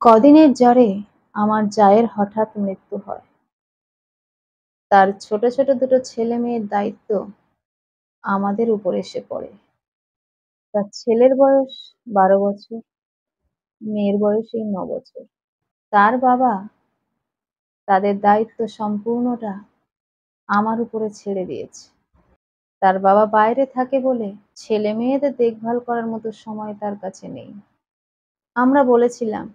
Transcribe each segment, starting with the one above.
কদিনের জ্বরে আমার জায়ের হঠাৎ মৃত্যু হয়। তার ছোট ছোট দুটো ছেলে মেয়ের দায়িত্ব আমাদের উপর এসে পড়ে। তার ছেলের বয়স ১২ বছর, মেয়ের বয়স এই ৯ বছর। তার বাবা তাদের দায়িত্ব সম্পূর্ণটা আমার উপরে ছেড়ে দিয়েছে। তার বাবা বাইরে থাকে বলে ছেলে মেয়েদের দেখভাল করার মতো সময় তার কাছে নেই। আমরা বলেছিলাম,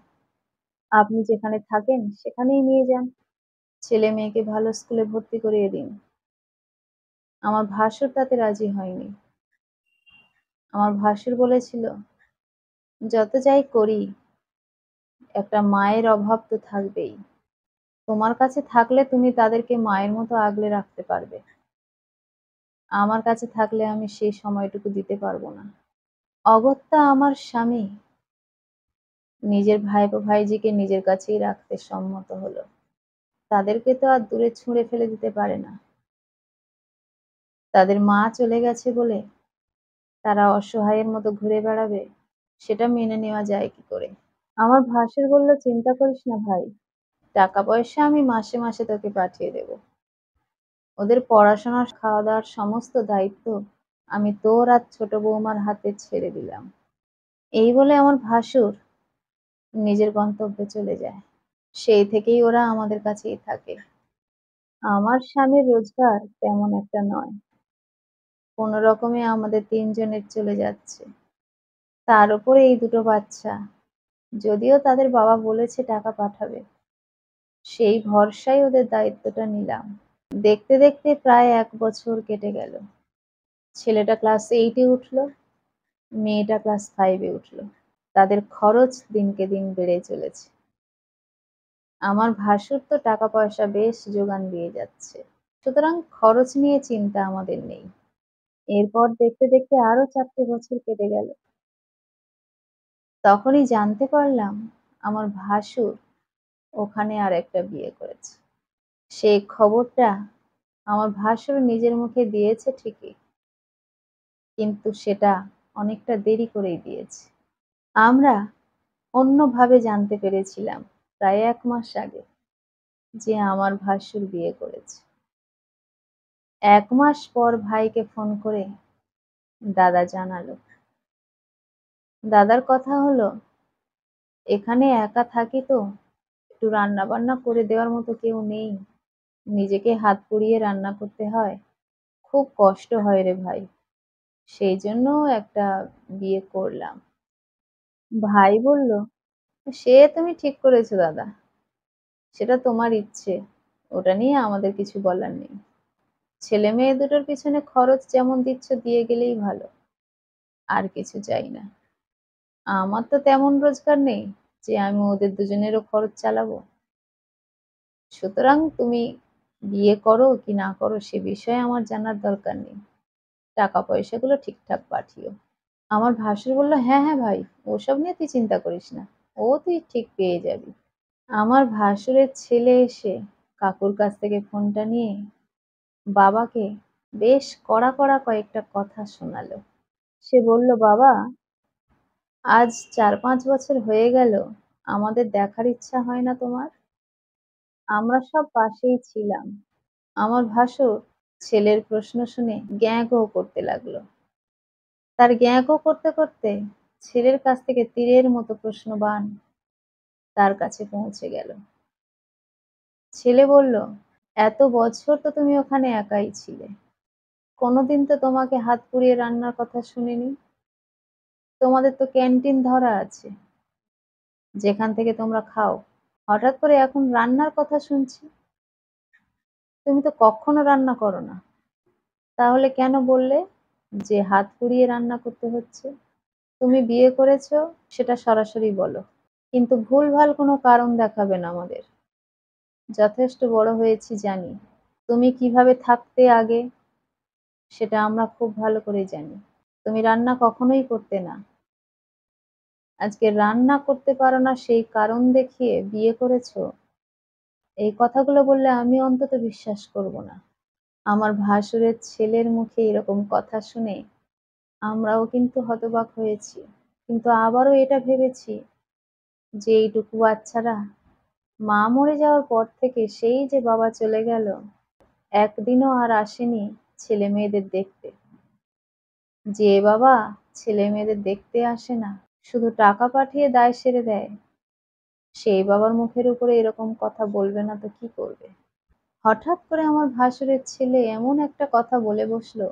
আপনি যেখানে থাকেন সেখানেই নিয়ে যান, ছেলে মেয়েকে ভালো স্কুলে ভর্তি করিয়ে দিন। আমার ভাসুর তাতে রাজি হয়নি। আমার ভাসুর বলেছিল, যত যাই করি একটা মায়ের অভাব তো থাকবেই। তোমার কাছে থাকলে তুমি তাদেরকে মায়ের মতো আগলে রাখতে পারবে। আমার কাছে থাকলে আমি সেই সময়টুকু দিতে পারবো না। অগত্যা আমার স্বামী নিজের ভাইপো ভাইঝিকে নিজের কাছেই রাখতে সম্মত হলো। তাদেরকে তো আর দূরে ছুঁড়ে ফেলে দিতে পারে না। তাদের মা চলে গেছে বলে তারা অসহায়ের মতো ঘুরে বেড়াবে, সেটা মেনে নেওয়া যায় কি করে? আমার ভাসুর বলল, চিন্তা করিস না ভাই, টাকা পয়সা আমি মাসে মাসে তোকে পাঠিয়ে দেব। ওদের পড়াশোনার খাওয়া দাওয়ার সমস্ত দায়িত্ব আমি তোর আর ছোট বৌমার হাতে ছেড়ে দিলাম। এই বলে আমার ভাসুর নিজের গন্তব্যে চলে যায়। সেই থেকেই ওরা আমাদের কাছেই থাকে। আমার স্বামীর রোজগার তেমন একটা নয়, কোনো রকমে আমাদের তিনজনের চলে যাচ্ছে। তার উপরে এই দুটো বাচ্চা, যদিও তাদের বাবা বলেছে টাকা পাঠাবে, সেই ভরসায় ওদের দায়িত্বটা নিলাম। দেখতে দেখতে প্রায় ১ বছর কেটে গেল। ছেলেটা ক্লাস 8-এ উঠল, মেয়েটা ক্লাস 5-এ উঠল। তাদের খরচ দিনকে দিন বেড়ে চলেছে। আমার ভাসুর তো টাকা পয়সা বেশ যোগান দিয়ে যাচ্ছে, সুতরাং খরচ নিয়ে চিন্তা আমাদের নেই। এরপর দেখতে দেখতে আরো ৪টে বছর কেটে গেল। তখনই জানতে পারলাম আমার ভাসুর ওখানে আর একটা বিয়ে করেছে। সেই খবরটা আমার ভাসুর নিজের মুখে দিয়েছে ঠিকই, কিন্তু সেটা অনেকটা দেরি করেই দিয়েছে। আমরা অন্যভাবে জানতে পেরেছিলাম প্রায় ১ মাস আগে যে আমার ভাসুর বিয়ে করেছে। ১ মাস পর ভাইকে ফোন করে দাদা জানালো। দাদার কথা হলো, এখানে একা থাকি তো একটু রান্না বান্না করে দেওয়ার মতো কেউ নেই, নিজেকে হাত পুড়িয়ে রান্না করতে হয়, খুব কষ্ট হয় রে ভাই, সেই জন্য একটা বিয়ে করলাম। ভাই বলল, সে তুমি ঠিক করেছো দাদা, সেটা তোমার ইচ্ছে, ওটা নিয়ে আমাদের কিছু বলার নেই। ছেলে মেয়ে দুটোর পিছনে খরচ যেমন দিচ্ছ দিয়ে গেলেই ভালো, আর কিছু চাই না। আমার তো তেমন রোজগার নেই যে আমি ওদের দুজনেরও খরচ চালাবো। সুতরাং তুমি বিয়ে করো কি না করো সে বিষয়ে আমার জানার দরকার নেই, টাকা পয়সাগুলো ঠিকঠাক পাঠিও। আমার ভাসুর বলল, হ্যাঁ হ্যাঁ ভাই, ওসব নিয়ে তুই চিন্তা করিস না, ও তুই ঠিক পেয়ে যাবি। আমার ভাসুরের ছেলে এসে কাকুর কাছ থেকে ফোনটা নিয়ে বাবাকে বেশ কড়া কড়া কয়েকটা কথা শোনালো। সে বলল, বাবা, আজ ৪-৫ বছর হয়ে গেল আমাদের দেখার ইচ্ছা হয় না তোমার? আমরা সব পাশেই ছিলাম। আমার ভাসুর ছেলের প্রশ্ন শুনে গ্যাঁ গোঁ করতে লাগলো। তার গ্যাঁ গোঁ করতে করতে ছেলের কাছ থেকে তীরের মতো প্রশ্নবাণ তার কাছে পৌঁছে গেল। ছেলে বলল, এত বছর তো তুমি ওখানে একাই ছিলে, কোনোদিন তো তোমাকে হাত পুড়িয়ে রান্নার কথা শুনিনি। তোমাদের তো ক্যান্টিন ধরা আছে, যেখান থেকে তোমরা খাও, হঠাৎ করে এখন রান্নার কথা শুনছি। তুমি তো কখনো রান্না করো না, তাহলে কেন বললে যে হাত পুড়িয়ে রান্না করতে হচ্ছে? তুমি বিয়ে করেছো সেটা সরাসরি বলো, কিন্তু ভুলভাল কোনো কারণ দেখাবে না আমাদের। যথেষ্ট বড় হয়েছি জানি, তুমি কিভাবে থাকতে আগে সেটা আমরা খুব ভালো করেই জানি। তুমি রান্না কখনোই করতে না, আজকে রান্না করতে পারো না সেই কারণ দেখিয়ে বিয়ে করেছো, এই কথাগুলো বললে আমি অন্তত বিশ্বাস করব না। আমার ভাসুরের ছেলের মুখে এরকম কথা শুনে আমরাও কিন্তু হতবাক হয়েছি, কিন্তু আবারও এটা ভেবেছি যে এইটুকু বাচ্চারা মা মরে যাওয়ার পর থেকে সেই যে বাবা চলে গেল, একদিনও আর আসেনি ছেলে মেয়েদের দেখতে। যে বাবা ছেলে মেয়েদের দেখতে আসে না, শুধু টাকা পাঠিয়ে দায় সেরে দেয়, সেই বাবার মুখের উপরে এরকম কথা বলবে না তো কি করবে? হঠাৎ করে আমার ভাসুরের ছেলে এমন একটা কথা বলে বসলো,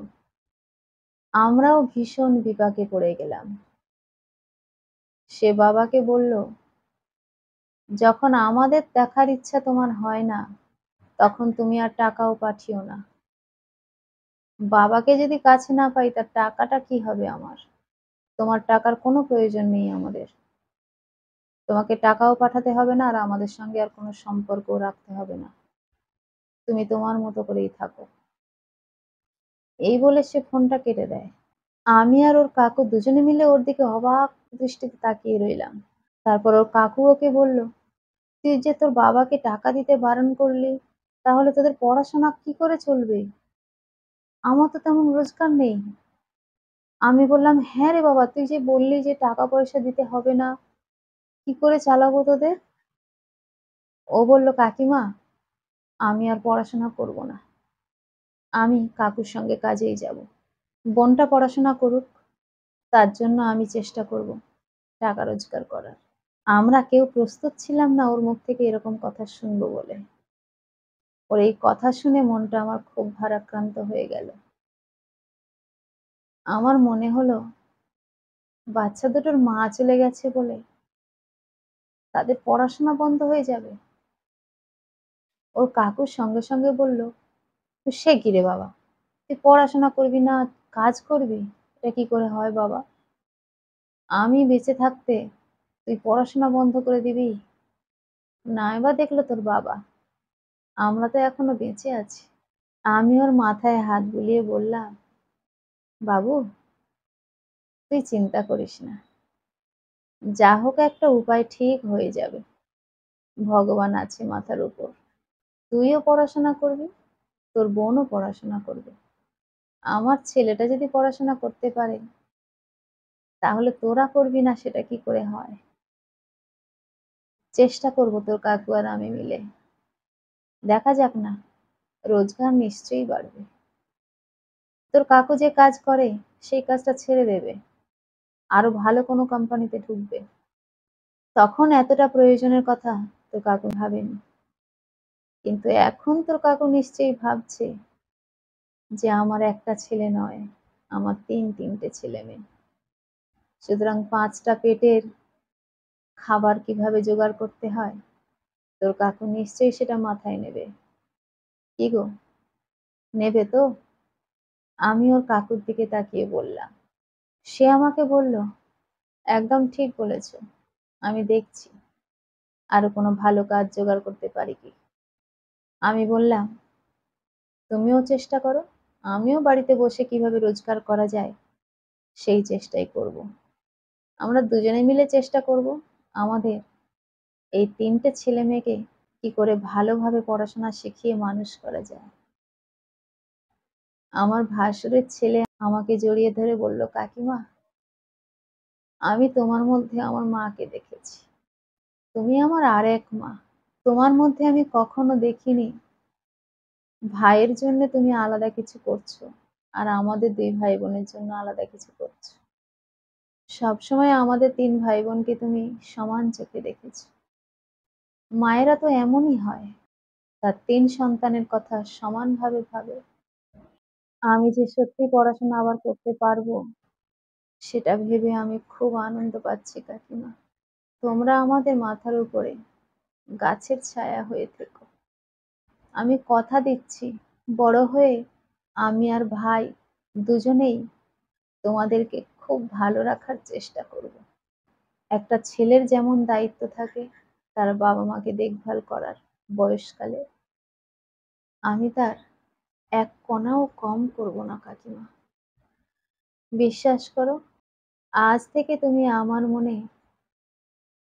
আমরাও ভীষণ বিপাকে পড়ে গেলাম। সে বাবাকে বলল, যখন আমাদের দেখার ইচ্ছা তোমার হয় না, তখন তুমি আর টাকাও পাঠিও না। বাবাকে যদি কাছে না পাই তার টাকাটা কি হবে আমার? তোমার টাকার কোনো প্রয়োজন নেই আমাদের। তোমাকে টাকাও পাঠাতে হবে না আর আমাদের সঙ্গে আর কোনো সম্পর্কও রাখতে হবে না। তুমি তোমার মতো করেই থাকো। এই বলে সে ফোনটা কেটে দেয়। আমি আর ওর কাকু দুজনে মিলে ওর দিকে অবাক দৃষ্টিতে তাকিয়ে রইলাম। তারপর ওর কাকু ওকে বলল, তুই যে তোর বাবাকে টাকা দিতে বারণ করলি, তাহলে তোদের পড়াশোনা কি করে চলবে? আমার তো তেমন রোজগার নেই। আমি বললাম, হ্যাঁ রে বাবা, তুই যে বললি যে টাকা পয়সা দিতে হবে না, কি করে চালাবো তোদের? ও বলল, কাকিমা, আমি আর পড়াশোনা করব না। আমি কাকুর সঙ্গে কাজেই যাব। বোনটা পড়াশোনা করুক, তার জন্য আমি চেষ্টা করব টাকা রোজগার করার। আমরা কেউ প্রস্তুত ছিলাম না ওর মুখ থেকে এরকম কথা শুনবো বলে। ওর এই কথা শুনে মনটা আমার খুব ভারাক্রান্ত হয়ে গেল। আমার মনে হলো বাচ্চা দুটোর মা চলে গেছে বলে তাদের পড়াশোনা বন্ধ হয়ে যাবে। ওর কাকুর সঙ্গে সঙ্গে বলল, সে কি রে বাবা, তুই পড়াশোনা করবি না, কাজ করবি? এটা কি করে হয় বাবা? আমি বেঁচে থাকতে তুই পড়াশোনা বন্ধ করে দিবি? নাই বা দেখলো তোর বাবা, আমরা তো এখনো বেঁচে আছি। আমি ওর মাথায় হাত বুলিয়ে বললাম, বাবু, তুই চিন্তা করিস না, যা হোক একটা উপায় ঠিক হয়ে যাবে। ভগবান আছে মাথার উপর। তুইও পড়াশোনা করবি, তোর বোনও পড়াশোনা করবে। আমার ছেলেটা যদি পড়াশোনা করতে পারে, তাহলে তোরা করবি না সেটা কি করে হয়? চেষ্টা করবো তোর কাকু আর আমি মিলে। দেখা যাক না, রোজগার নিশ্চয়ই বাড়বে। তোর কাকু যে কাজ করে সেই কাজটা ছেড়ে দেবে, আরো ভালো কোনো কোম্পানিতে ঢুকবে। তখন এতটা প্রয়োজনের কথা তোর কাকু ভাবেনি, কিন্তু এখন তোর কাকু নিশ্চয়ই ভাবছে যে আমার একটা ছেলে নয়, আমার তিনটে ছেলে মেয়ে। সুতরাং 5টা পেটের খাবার কিভাবে জোগাড় করতে হয় তোর কাকু নিশ্চয়ই সেটা মাথায় নেবে। কি গো, নেবে তো? আমি ওর কাকুর দিকে তাকিয়ে বললাম। সে আমাকে বলল, একদম ঠিক বলেছ, আমি দেখছি আরো কোনো ভালো কাজ জোগাড় করতে পারি কি। আমি বললাম, তুমিও চেষ্টা করো, আমিও বাড়িতে বসে কিভাবে রোজগার করা যায় সেই চেষ্টাই করব। আমরা দুজনে মিলে চেষ্টা করব আমাদের এই 3টে ছেলে মেয়েকে কি করে ভালোভাবে পড়াশোনা শিখিয়ে মানুষ করা যায়। আমার ভাসুরের ছেলে আমাকে জড়িয়ে ধরে বলল, কাকিমা, আমি তোমার মধ্যে আমার মাকে দেখেছি। তুমি আমার আরেক মা। তোমার মধ্যে আমি কখনো দেখিনি ভাইয়ের জন্য তুমি আলাদা কিছু করছো আর আমাদের 2 ভাই বোনের জন্য আলাদা কিছু করছো। সবসময় আমাদের 3 ভাই বোনকে তুমি সমান চোখে দেখেছো। মায়েরা তো এমনই হয়, তার 3 সন্তানের কথা সমানভাবে ভাবে। আমি যে সত্যি পড়াশোনা আবার করতে পারবো সেটা ভেবে আমি খুব আনন্দ পাচ্ছি কাকিমা। তোমরা আমাদের মাথার উপরে গাছের ছায়া হয়ে থেকো। আমি কথা দিচ্ছি, বড় হয়ে আমি আর ভাই দুজনেই তোমাদেরকে খুব ভালো রাখার চেষ্টা করব। একটা ছেলের যেমন দায়িত্ব থাকে তার বাবা মাকে দেখভাল করার বয়সকালে, আমি তার এক কণাও কম করব না কাকিমা। বিশ্বাস করো, আজ থেকে তুমি আমার মনে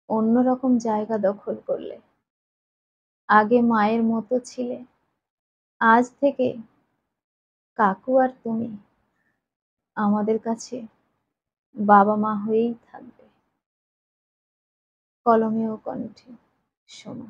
অন্যরকম জায়গা দখল করলে। আগে মায়ের মতো ছিলে, আজ থেকে কাকু আর তুমি আমাদের কাছে বাবা মা হয়েই থাকবে। কলমে ও কণ্ঠে। সোমা।